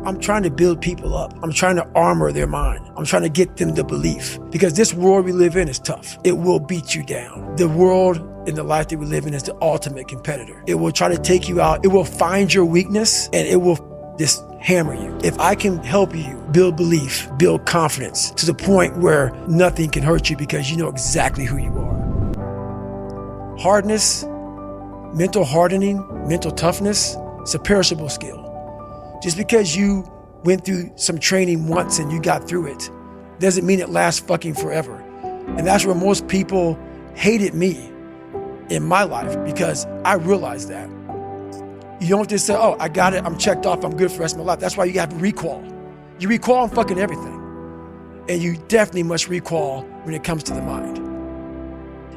I'm trying to build people up. I'm trying to armor their mind. I'm trying to get them the belief, because this world we live in is tough. It will beat you down. The world in the life that we live in is the ultimate competitor. It will try to take you out. It will find your weakness and it will just hammer you. If I can help you build belief, build confidence to the point where nothing can hurt you because you know exactly who you are. Hardness, mental hardening, mental toughness, it's a perishable skill. Just because you went through some training once and you got through it doesn't mean it lasts fucking forever. And that's where most people hated me in my life, because I realized that. You don't just say, oh, I got it, I'm checked off, I'm good for the rest of my life. That's why you have recall. You recall on fucking everything. And you definitely must recall when it comes to the mind.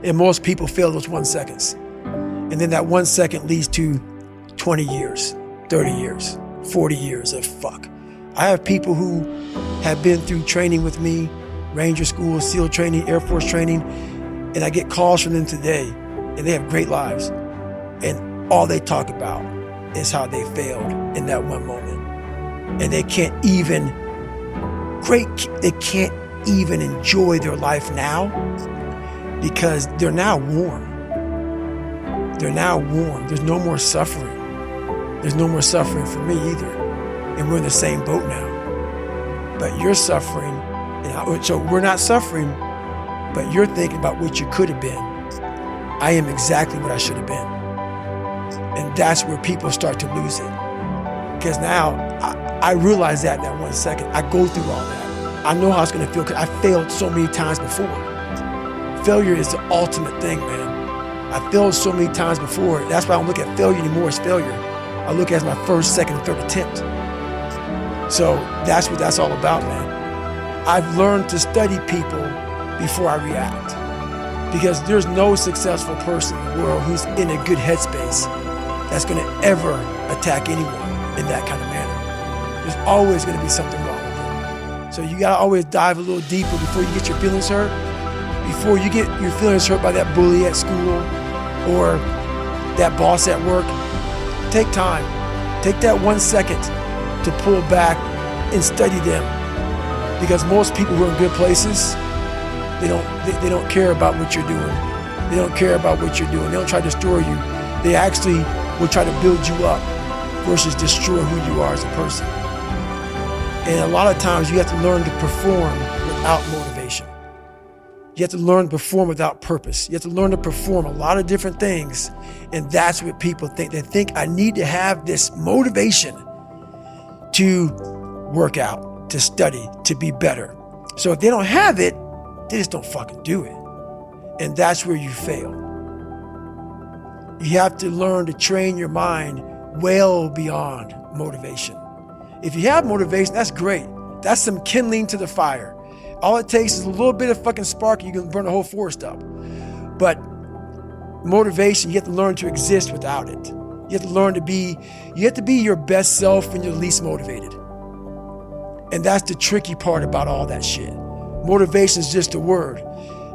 And most people fail those 1 seconds. And then that 1 second leads to 20 years, 30 years, 40 years of fuck. I have people who have been through training with me, Ranger School, SEAL training, Air Force training, and I get calls from them today, and they have great lives. And all they talk about is how they failed in that one moment. And they can't even enjoy their life now because they're now warm. They're now warm. There's no more suffering. There's no more suffering for me either. And we're in the same boat now. But you're suffering, so we're not suffering, but you're thinking about what you could have been. I am exactly what I should have been. And that's where people start to lose it. Because now I realize that in that 1 second. I go through all that. I know how it's gonna feel because I failed so many times before. Failure is the ultimate thing, man. I failed so many times before. That's why I don't look at failure anymore as failure. I look at it as my first, second, third attempt. So that's what that's all about, man. I've learned to study people before I react. Because there's no successful person in the world who's in a good headspace that's gonna ever attack anyone in that kind of manner. There's always gonna be something wrong with them. So you gotta always dive a little deeper before you get your feelings hurt. Before you get your feelings hurt by that bully at school or that boss at work, take time. Take that 1 second to pull back and study them. Because most people who are in good places, they don't care about what you're doing. They don't care about what you're doing. They don't try to destroy you. They actually will try to build you up versus destroy who you are as a person. And a lot of times you have to learn to perform without motivation. You have to learn to perform without purpose. You have to learn to perform a lot of different things. And that's what people think. They think I need to have this motivation to work out, to study, to be better. So if they don't have it, they just don't fucking do it. And that's where you fail. You have to learn to train your mind well beyond motivation. If you have motivation, that's great. That's some kindling to the fire. All it takes is a little bit of fucking spark and you can burn the whole forest up. But motivation, you have to learn to exist without it. You have to learn to be your best self when you're least motivated. And that's the tricky part about all that shit. Motivation is just a word.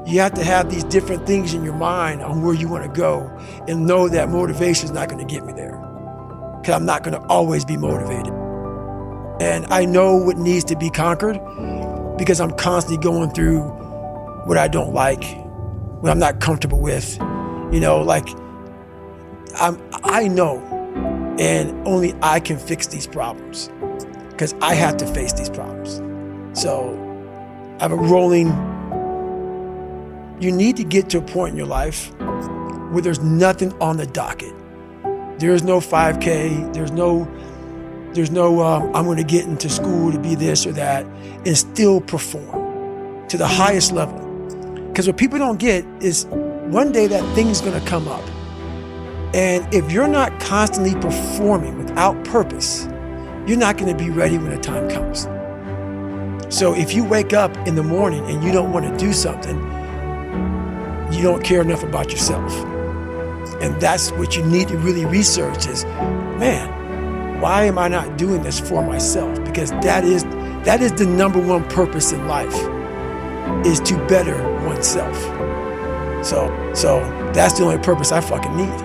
You have to have these different things in your mind on where you want to go and know that motivation is not going to get me there. Because I'm not going to always be motivated. And I know what needs to be conquered because I'm constantly going through what I don't like, what I'm not comfortable with. You know, like I know, and only I can fix these problems because I have to face these problems. So I have a rolling. You need to get to a point in your life where there's nothing on the docket. There's no 5K. There's no I'm going to get into school to be this or that and still perform to the highest level. Because what people don't get is one day that thing's going to come up. And if you're not constantly performing without purpose, you're not going to be ready when the time comes. So if you wake up in the morning and you don't want to do something, you don't care enough about yourself. And that's what you need to really research is, man, why am I not doing this for myself? Because that is the number one purpose in life, is to better oneself. So that's the only purpose I fucking need.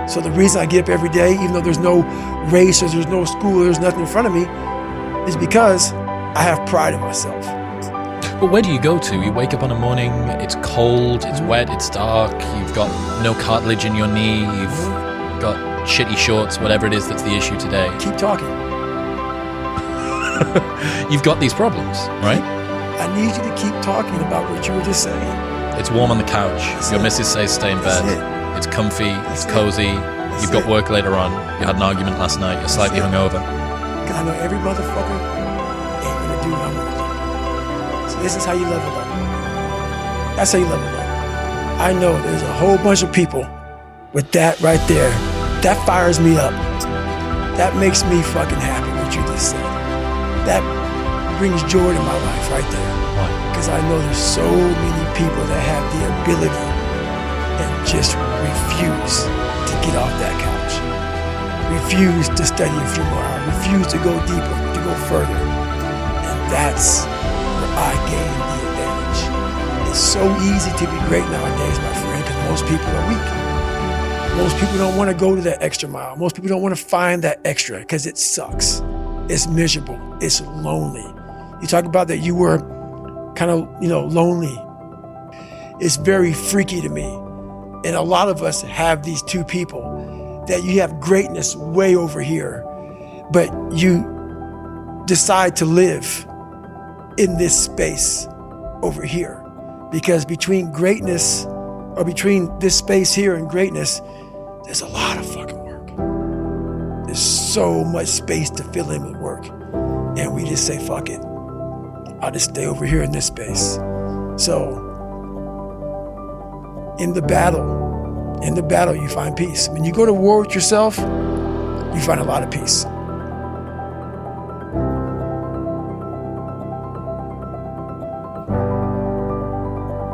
So the reason I get up every day, even though there's no race or there's no school, there's nothing in front of me, It's because I have pride in myself. But where do you go to? You wake up on a morning, it's cold, it's wet, it's dark, you've got no cartilage in your knee, you've got shitty shorts, whatever it is that's the issue today. Keep talking. You've got these problems, right? I need you to keep talking about what you were just saying. It's warm on the couch. Your missus says stay in bed. It's comfy, it's cozy. You've got work later on. You had an argument last night. You're slightly hungover. Because I know every motherfucker ain't gonna do what I'm gonna do. So this is how you level up. That's how you level up. I know there's a whole bunch of people with that right there. That fires me up. That makes me fucking happy, what you just said. That brings joy to my life right there. Why? Because I know there's so many people that have the ability and just refuse to get off that couch. Refuse to study a few more hours. Refuse to go deeper, to go further. And that's where I gain the advantage. It's so easy to be great nowadays, my friend, because most people are weak. Most people don't want to go to that extra mile. Most people don't want to find that extra because it sucks. It's miserable. It's lonely. You talk about that you were kind of, lonely. It's very freaky to me. And a lot of us have these two people that you have greatness way over here, but you decide to live in this space over here. Because between greatness, or between this space here and greatness, there's a lot of fucking work. There's so much space to fill in with work. And we just say, fuck it. I'll just stay over here in this space. So, in the battle, you find peace. When you go to war with yourself, you find a lot of peace.